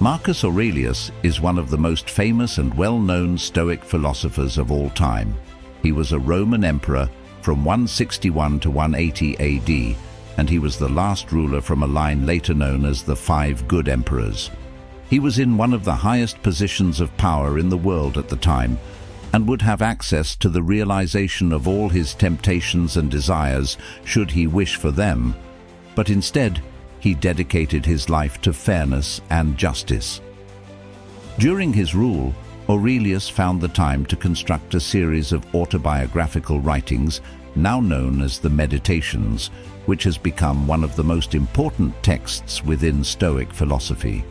Marcus Aurelius is one of the most famous and well-known Stoic philosophers of all time. He was a Roman emperor from 161 to 180 AD, and he was the last ruler from a line later known as the Five Good Emperors. He was in one of the highest positions of power in the world at the time, and would have access to the realization of all his temptations and desires should he wish for them, but instead he dedicated his life to fairness and justice. During his rule, Aurelius found the time to construct a series of autobiographical writings now known as the Meditations, which has become one of the most important texts within Stoic philosophy.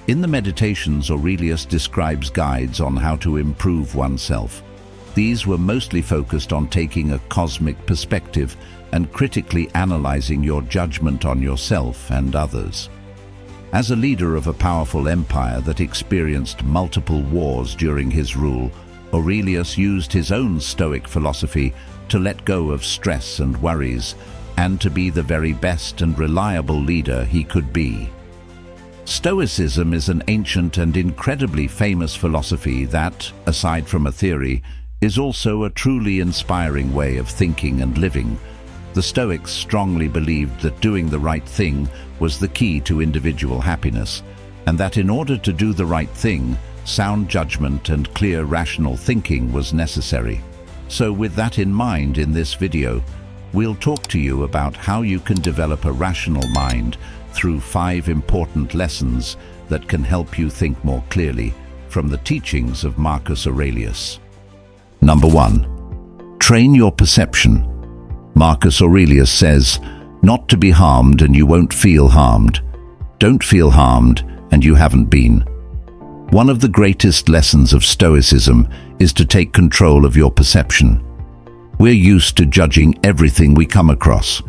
In the Meditations, Aurelius describes guides on how to improve oneself. These were mostly focused on taking a cosmic perspective and critically analyzing your judgment on yourself and others. As a leader of a powerful empire that experienced multiple wars during his rule, Aurelius used his own Stoic philosophy to let go of stress and worries, and to be the very best and reliable leader he could be. Stoicism is an ancient and incredibly famous philosophy that, aside from a theory, is also a truly inspiring way of thinking and living. The Stoics strongly believed that doing the right thing was the key to individual happiness, and that in order to do the right thing, sound judgment and clear rational thinking was necessary. So with that in mind, in this video, we'll talk to you about how you can develop a rational mind through 5 important lessons that can help you think more clearly from the teachings of Marcus Aurelius. Number 1. Train your perception. Marcus Aurelius says, "Not to be harmed and you won't feel harmed. Don't feel harmed and you haven't been." One of the greatest lessons of Stoicism is to take control of your perception. We're used to judging everything we come across.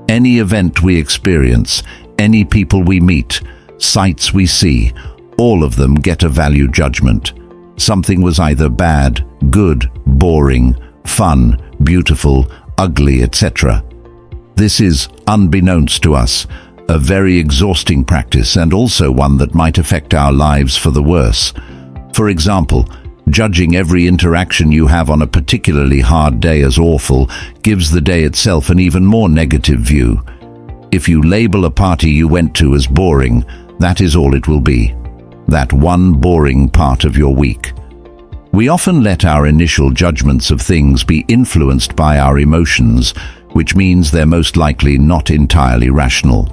Any event we experience, any people we meet, sights we see, all of them get a value judgment. Something was either bad, good, boring, fun, beautiful, ugly, etc. This is, unbeknownst to us, a very exhausting practice, and also one that might affect our lives for the worse. For example, judging every interaction you have on a particularly hard day as awful gives the day itself an even more negative view. If you label a party you went to as boring, that is all it will be. That one boring part of your week. We often let our initial judgments of things be influenced by our emotions, which means they're most likely not entirely rational.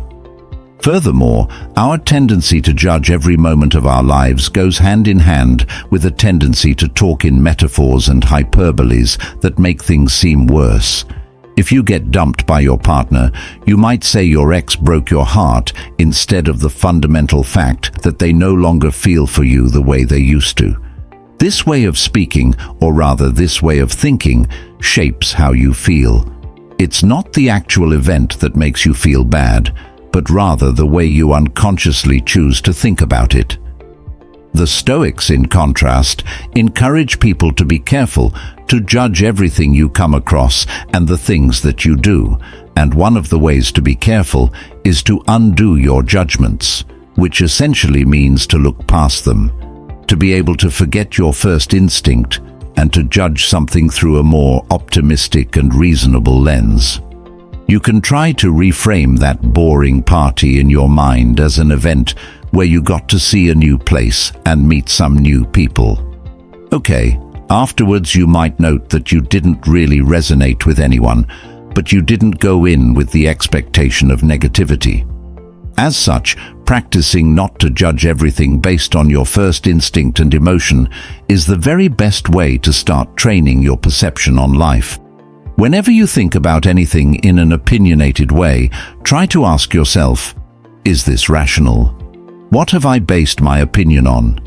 Furthermore, our tendency to judge every moment of our lives goes hand in hand with a tendency to talk in metaphors and hyperboles that make things seem worse. If you get dumped by your partner, you might say your ex broke your heart instead of the fundamental fact that they no longer feel for you the way they used to. This way of speaking, or rather this way of thinking, shapes how you feel. It's not the actual event that makes you feel bad, but rather the way you unconsciously choose to think about it. The Stoics, in contrast, encourage people to be careful to judge everything you come across and the things that you do, and one of the ways to be careful is to undo your judgments, which essentially means to look past them, to be able to forget your first instinct and to judge something through a more optimistic and reasonable lens. You can try to reframe that boring party in your mind as an event where you got to see a new place and meet some new people. Okay, afterwards you might note that you didn't really resonate with anyone, but you didn't go in with the expectation of negativity. As such, practicing not to judge everything based on your first instinct and emotion is the very best way to start training your perception on life. Whenever you think about anything in an opinionated way, try to ask yourself, is this rational? What have I based my opinion on?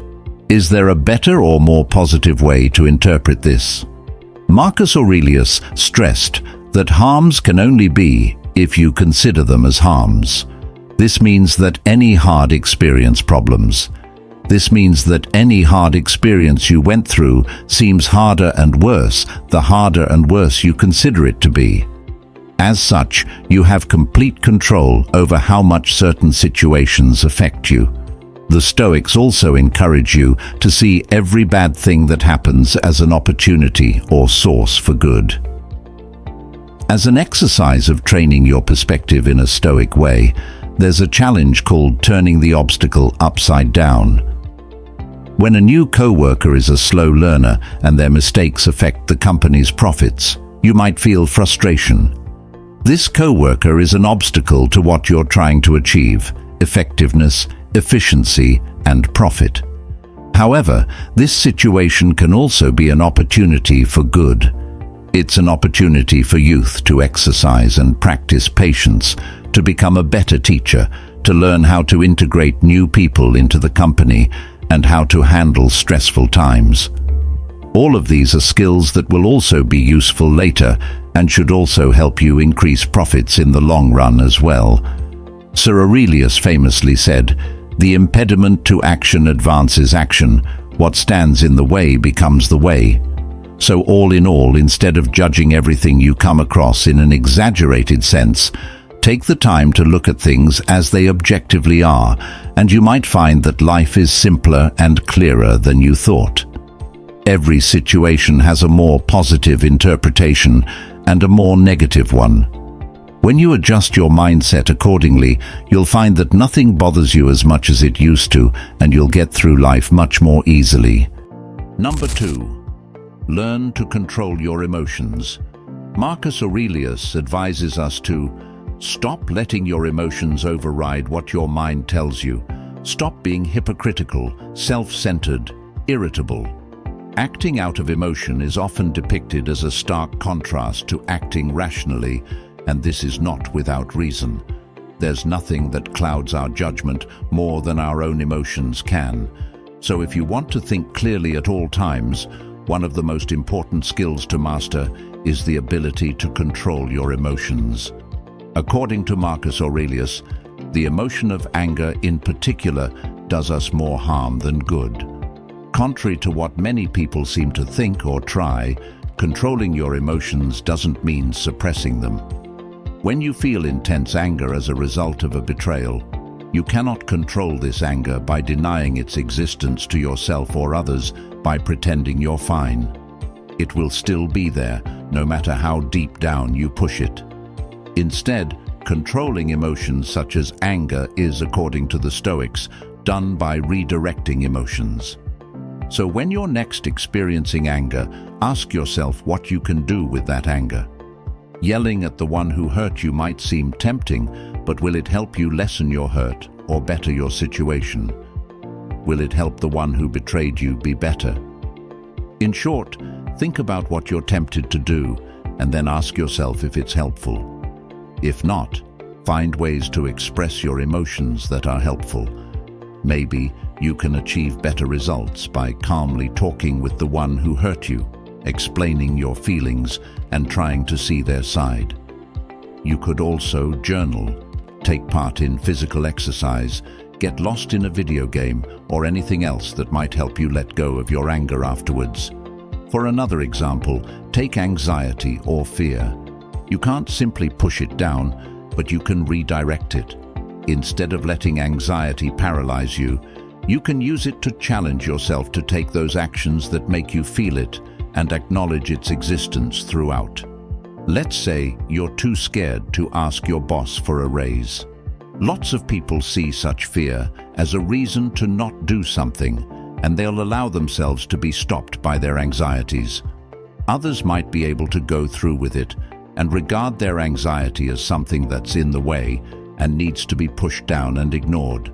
Is there a better or more positive way to interpret this? Marcus Aurelius stressed that harms can only be if you consider them as harms. This means that any hard experience you went through seems harder and worse the harder and worse you consider it to be. As such, you have complete control over how much certain situations affect you. The Stoics also encourage you to see every bad thing that happens as an opportunity or source for good. As an exercise of training your perspective in a Stoic way, there's a challenge called turning the obstacle upside down. When a new co-worker is a slow learner and their mistakes affect the company's profits, you might feel frustration. This co-worker is an obstacle to what you're trying to achieve: effectiveness, efficiency, and profit. However, this situation can also be an opportunity for good. It's an opportunity for youth to exercise and practice patience, to become a better teacher, to learn how to integrate new people into the company, and how to handle stressful times. All of these are skills that will also be useful later and should also help you increase profits in the long run as well. Sir Aurelius famously said, "The impediment to action advances action. What stands in the way becomes the way." So all in all, instead of judging everything you come across in an exaggerated sense, take the time to look at things as they objectively are, and you might find that life is simpler and clearer than you thought. Every situation has a more positive interpretation and a more negative one. When you adjust your mindset accordingly, you'll find that nothing bothers you as much as it used to, and you'll get through life much more easily. Number 2. Learn to control your emotions. Marcus Aurelius advises us to stop letting your emotions override what your mind tells you. Stop being hypocritical, self-centered, irritable. Acting out of emotion is often depicted as a stark contrast to acting rationally, and this is not without reason. There's nothing that clouds our judgment more than our own emotions can. So if you want to think clearly at all times, one of the most important skills to master is the ability to control your emotions. According to Marcus Aurelius, the emotion of anger in particular does us more harm than good. Contrary to what many people seem to think or try, controlling your emotions doesn't mean suppressing them. When you feel intense anger as a result of a betrayal, you cannot control this anger by denying its existence to yourself or others by pretending you're fine. It will still be there, no matter how deep down you push it. Instead, controlling emotions such as anger is, according to the Stoics, done by redirecting emotions. So when you're next experiencing anger, ask yourself what you can do with that anger. Yelling at the one who hurt you might seem tempting, but will it help you lessen your hurt or better your situation? Will it help the one who betrayed you be better? In short, think about what you're tempted to do and then ask yourself if it's helpful. If not, find ways to express your emotions that are helpful. Maybe you can achieve better results by calmly talking with the one who hurt you, explaining your feelings and trying to see their side. You could also journal, take part in physical exercise, get lost in a video game, or anything else that might help you let go of your anger afterwards. For another example, take anxiety or fear. You can't simply push it down, but you can redirect it. Instead of letting anxiety paralyze you, you can use it to challenge yourself to take those actions that make you feel it and acknowledge its existence throughout. Let's say you're too scared to ask your boss for a raise. Lots of people see such fear as a reason to not do something, and they'll allow themselves to be stopped by their anxieties. Others might be able to go through with it and regard their anxiety as something that's in the way and needs to be pushed down and ignored.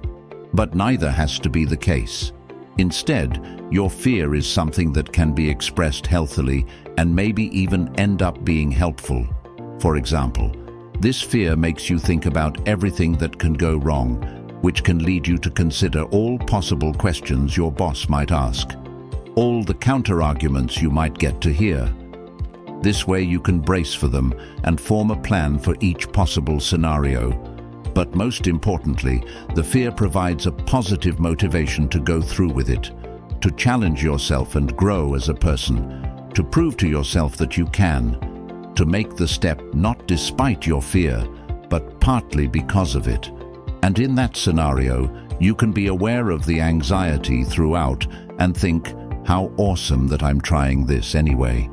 But neither has to be the case. Instead, your fear is something that can be expressed healthily and maybe even end up being helpful. For example, this fear makes you think about everything that can go wrong, which can lead you to consider all possible questions your boss might ask, all the counter-arguments you might get to hear. This way you can brace for them and form a plan for each possible scenario. But most importantly, the fear provides a positive motivation to go through with it, to challenge yourself and grow as a person, to prove to yourself that you can, to make the step not despite your fear, but partly because of it. And in that scenario, You can be aware of the anxiety throughout and think, how awesome that I'm trying this anyway.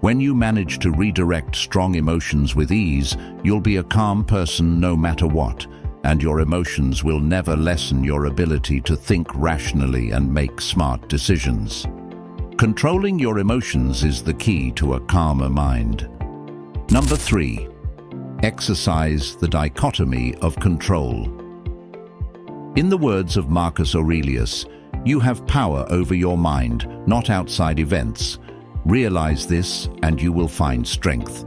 When you manage to redirect strong emotions with ease, you'll be a calm person no matter what, and your emotions will never lessen your ability to think rationally and make smart decisions. Controlling your emotions is the key to a calmer mind. Number 3. Exercise the dichotomy of control. In the words of Marcus Aurelius, you have power over your mind, not outside events. Realize this and you will find strength.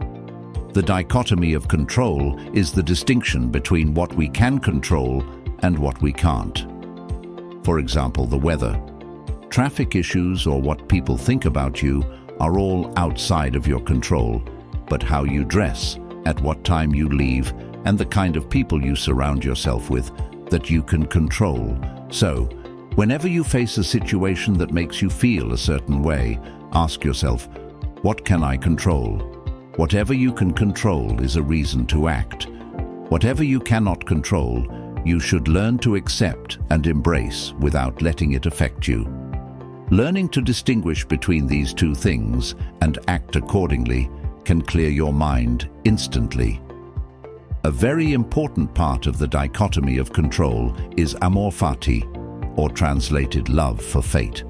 The dichotomy of control is the distinction between what we can control and what we can't. For example, the weather. Traffic issues or what people think about you are all outside of your control, but how you dress, at what time you leave, and the kind of people you surround yourself with, that you can control. So, whenever you face a situation that makes you feel a certain way, ask yourself, what can I control? Whatever you can control is a reason to act. Whatever you cannot control, you should learn to accept and embrace without letting it affect you. Learning to distinguish between these two things and act accordingly can clear your mind instantly. A very important part of the dichotomy of control is amor fati, or translated love for fate.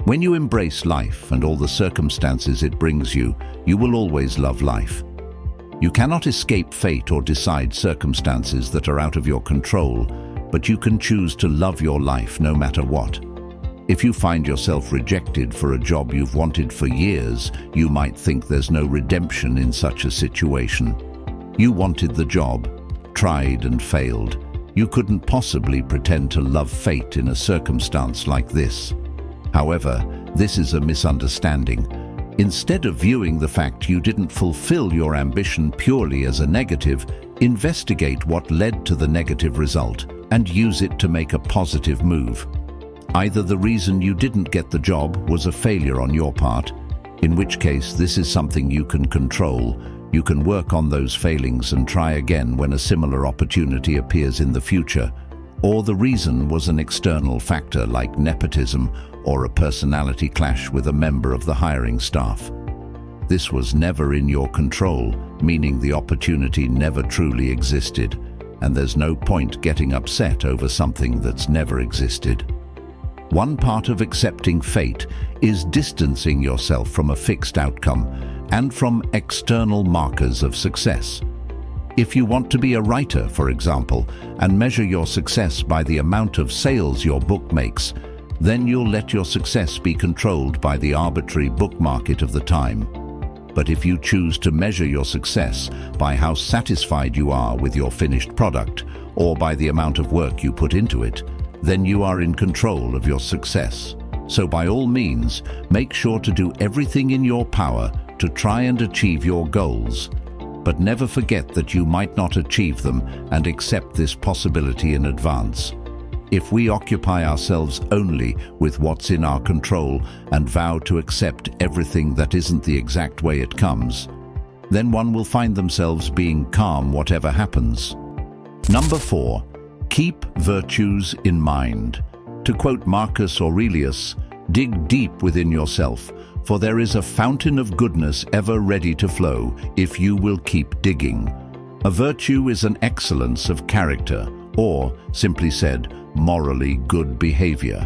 When you embrace life and all the circumstances it brings you, you will always love life. You cannot escape fate or decide circumstances that are out of your control, but you can choose to love your life no matter what. If you find yourself rejected for a job you've wanted for years, you might think there's no redemption in such a situation. You wanted the job, tried and failed. You couldn't possibly pretend to love fate in a circumstance like this. However, this is a misunderstanding. Instead of viewing the fact you didn't fulfill your ambition purely as a negative, investigate what led to the negative result and use it to make a positive move. Either the reason you didn't get the job was a failure on your part, in which case this is something you can control. You can work on those failings and try again when a similar opportunity appears in the future. Or the reason was an external factor like nepotism or a personality clash with a member of the hiring staff. This was never in your control, meaning the opportunity never truly existed, and there's no point getting upset over something that's never existed. One part of accepting fate is distancing yourself from a fixed outcome and from external markers of success. If you want to be a writer, for example, and measure your success by the amount of sales your book makes, then you'll let your success be controlled by the arbitrary book market of the time. But if you choose to measure your success by how satisfied you are with your finished product or by the amount of work you put into it, then you are in control of your success. So by all means, make sure to do everything in your power to try and achieve your goals. But never forget that you might not achieve them and accept this possibility in advance. If we occupy ourselves only with what's in our control and vow to accept everything that isn't the exact way it comes, then one will find themselves being calm whatever happens. Number 4. Keep virtues in mind. To quote Marcus Aurelius, dig deep within yourself, for there is a fountain of goodness ever ready to flow if you will keep digging. A virtue is an excellence of character, or, simply said, morally good behavior.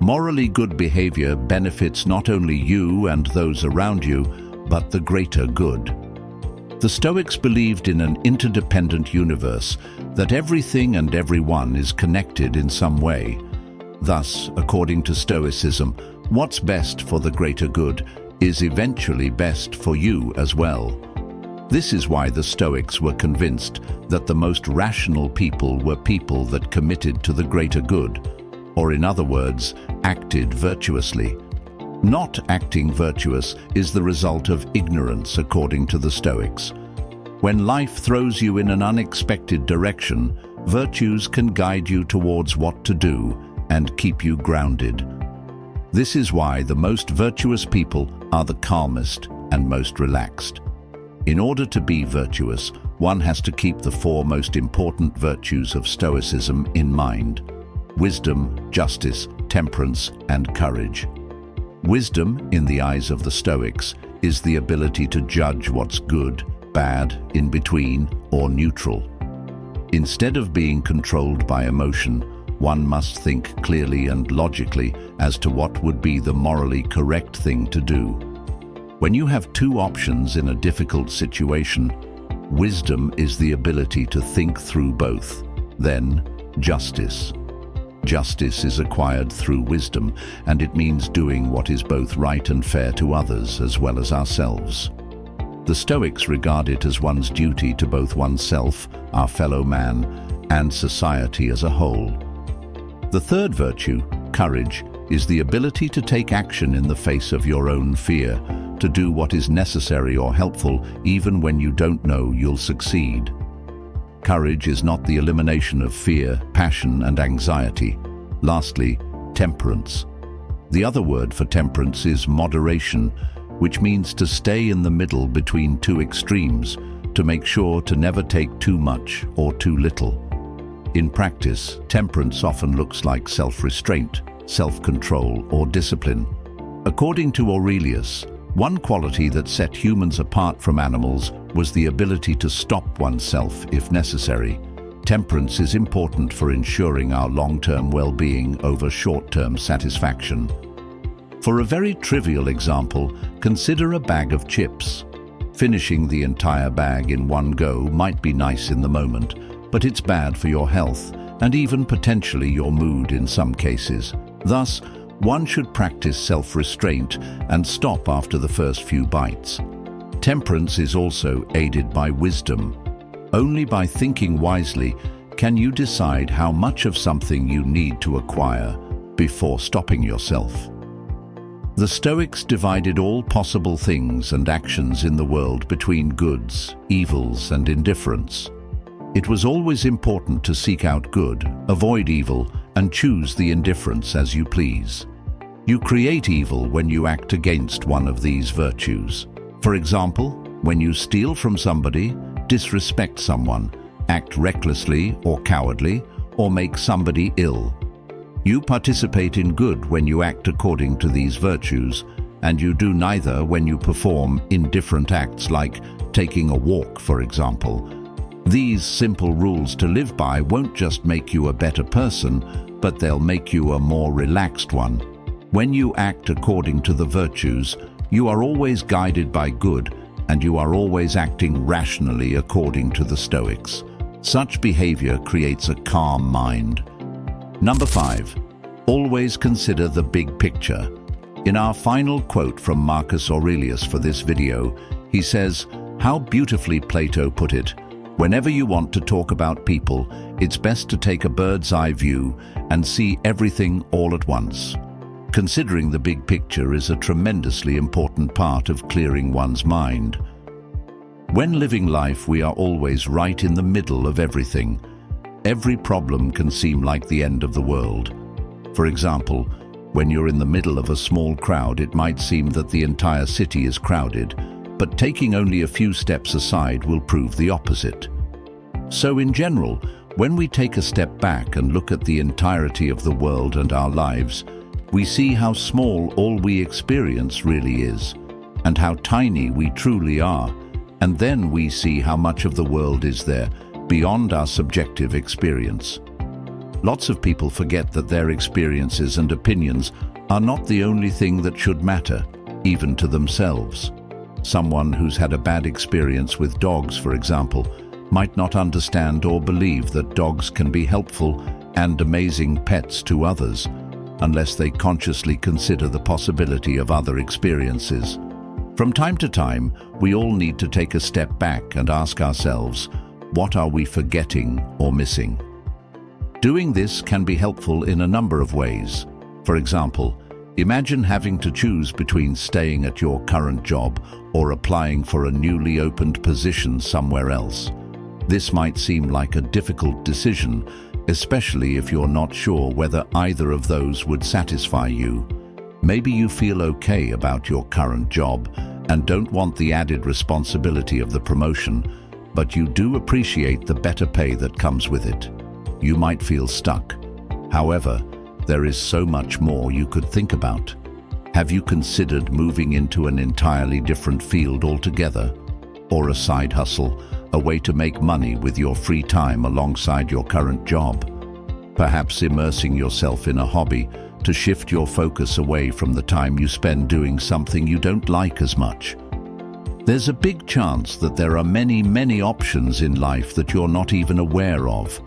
Morally good behavior benefits not only you and those around you, but the greater good. The Stoics believed in an interdependent universe, that everything and everyone is connected in some way. Thus, according to Stoicism, what's best for the greater good is eventually best for you as well. This is why the Stoics were convinced that the most rational people were people that committed to the greater good, or in other words, acted virtuously. Not acting virtuous is the result of ignorance, according to the Stoics. When life throws you in an unexpected direction, virtues can guide you towards what to do and keep you grounded. This is why the most virtuous people are the calmest and most relaxed. In order to be virtuous, one has to keep the 4 most important virtues of Stoicism in mind. wisdom, justice, temperance, and courage. Wisdom, in the eyes of the Stoics, is the ability to judge what's good, bad, in between, or neutral. Instead of being controlled by emotion, one must think clearly and logically as to what would be the morally correct thing to do. When you have two options in a difficult situation, wisdom is the ability to think through both. Then, justice. Justice is acquired through wisdom, and it means doing what is both right and fair to others as well as ourselves. The Stoics regard it as one's duty to both oneself, our fellow man, and society as a whole. The third virtue, courage, is the ability to take action in the face of your own fear, to do what is necessary or helpful even when you don't know you'll succeed. Courage is not the elimination of fear, passion, and anxiety. Lastly, temperance. The other word for temperance is moderation, which means to stay in the middle between two extremes, to make sure to never take too much or too little. In practice, temperance often looks like self-restraint, self-control, or discipline. According to Aurelius, one quality that set humans apart from animals was the ability to stop oneself if necessary. Temperance is important for ensuring our long-term well-being over short-term satisfaction. For a very trivial example, consider a bag of chips. Finishing the entire bag in one go might be nice in the moment, but it's bad for your health and even potentially your mood in some cases. Thus, one should practice self-restraint and stop after the first few bites. Temperance is also aided by wisdom. Only by thinking wisely can you decide how much of something you need to acquire before stopping yourself. The Stoics divided all possible things and actions in the world between goods, evils, and indifference. It was always important to seek out good, avoid evil, and choose the indifference as you please. You create evil when you act against one of these virtues. For example, when you steal from somebody, disrespect someone, act recklessly or cowardly, or make somebody ill. You participate in good when you act according to these virtues, and you do neither when you perform indifferent acts like taking a walk, for example. These simple rules to live by won't just make you a better person, but they'll make you a more relaxed one. When you act according to the virtues, you are always guided by good, and you are always acting rationally according to the Stoics. Such behavior creates a calm mind. Number 5. Always consider the big picture. In our final quote from Marcus Aurelius for this video, he says, "How beautifully Plato put it. Whenever you want to talk about people, it's best to take a bird's-eye view and see everything all at once." Considering the big picture is a tremendously important part of clearing one's mind. When living life, we are always right in the middle of everything. Every problem can seem like the end of the world. For example, when you're in the middle of a small crowd, it might seem that the entire city is crowded, but taking only a few steps aside will prove the opposite. So in general, when we take a step back and look at the entirety of the world and our lives, we see how small all we experience really is, and how tiny we truly are, and then we see how much of the world is there beyond our subjective experience. Lots of people forget that their experiences and opinions are not the only thing that should matter, even to themselves. Someone who's had a bad experience with dogs, for example, might not understand or believe that dogs can be helpful and amazing pets to others, unless they consciously consider the possibility of other experiences. From time to time, we all need to take a step back and ask ourselves, what are we forgetting or missing? Doing this can be helpful in a number of ways. For example, imagine having to choose between staying at your current job or applying for a newly opened position somewhere else. This might seem like a difficult decision, especially if you're not sure whether either of those would satisfy you. Maybe you feel okay about your current job and don't want the added responsibility of the promotion, but you do appreciate the better pay that comes with it. You might feel stuck. However, there is so much more you could think about. Have you considered moving into an entirely different field altogether? Or a side hustle, a way to make money with your free time alongside your current job? Perhaps immersing yourself in a hobby to shift your focus away from the time you spend doing something you don't like as much. There's a big chance that there are many options in life that you're not even aware of.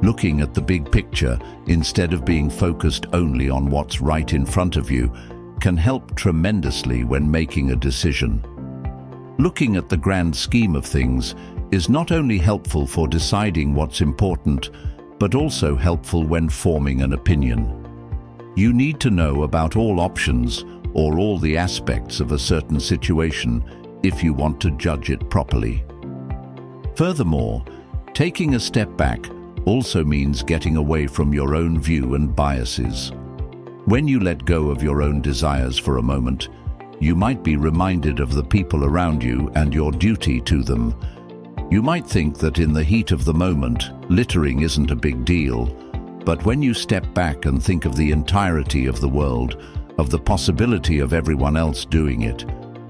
Looking at the big picture instead of being focused only on what's right in front of you can help tremendously when making a decision. Looking at the grand scheme of things is not only helpful for deciding what's important, but also helpful when forming an opinion. You need to know about all options or all the aspects of a certain situation if you want to judge it properly. Furthermore, taking a step back also means getting away from your own view and biases. When you let go of your own desires for a moment, you might be reminded of the people around you and your duty to them. You might think that in the heat of the moment, littering isn't a big deal, but when you step back and think of the entirety of the world, of the possibility of everyone else doing it,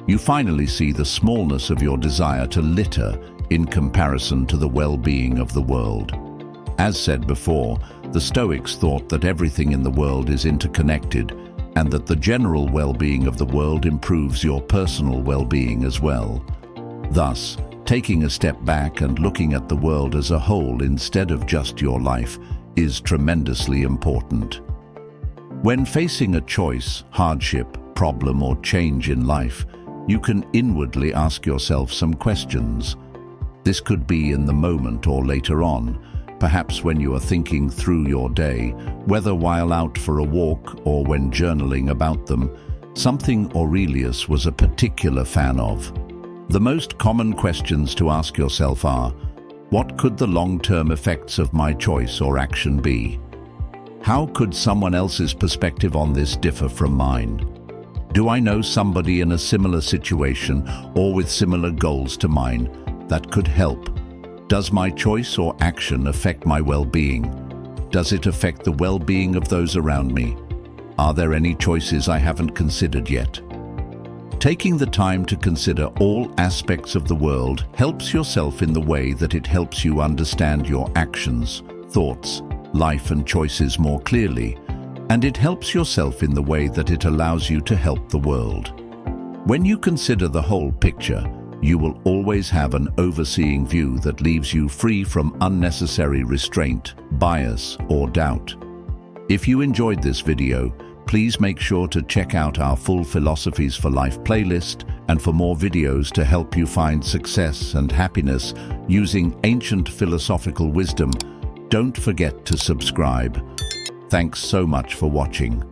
you finally see the smallness of your desire to litter in comparison to the well-being of the world. As said before, the Stoics thought that everything in the world is interconnected and that the general well-being of the world improves your personal well-being as well. Thus, taking a step back and looking at the world as a whole instead of just your life is tremendously important. When facing a choice, hardship, problem, or change in life, you can inwardly ask yourself some questions. This could be in the moment or later on, perhaps when you are thinking through your day, whether while out for a walk or when journaling about them. Something Aurelius was a particular fan of. The most common questions to ask yourself are, what could the long-term effects of my choice or action be? How could someone else's perspective on this differ from mine? Do I know somebody in a similar situation or with similar goals to mine that could help? Does my choice or action affect my well-being? Does it affect the well-being of those around me? Are there any choices I haven't considered yet? Taking the time to consider all aspects of the world helps yourself in the way that it helps you understand your actions, thoughts, life and choices more clearly, and it helps yourself in the way that it allows you to help the world. When you consider the whole picture, you will always have an overseeing view that leaves you free from unnecessary restraint, bias, or doubt. If you enjoyed this video, please make sure to check out our full Philosophies for Life playlist and for more videos to help you find success and happiness using ancient philosophical wisdom. Don't forget to subscribe. Thanks so much for watching.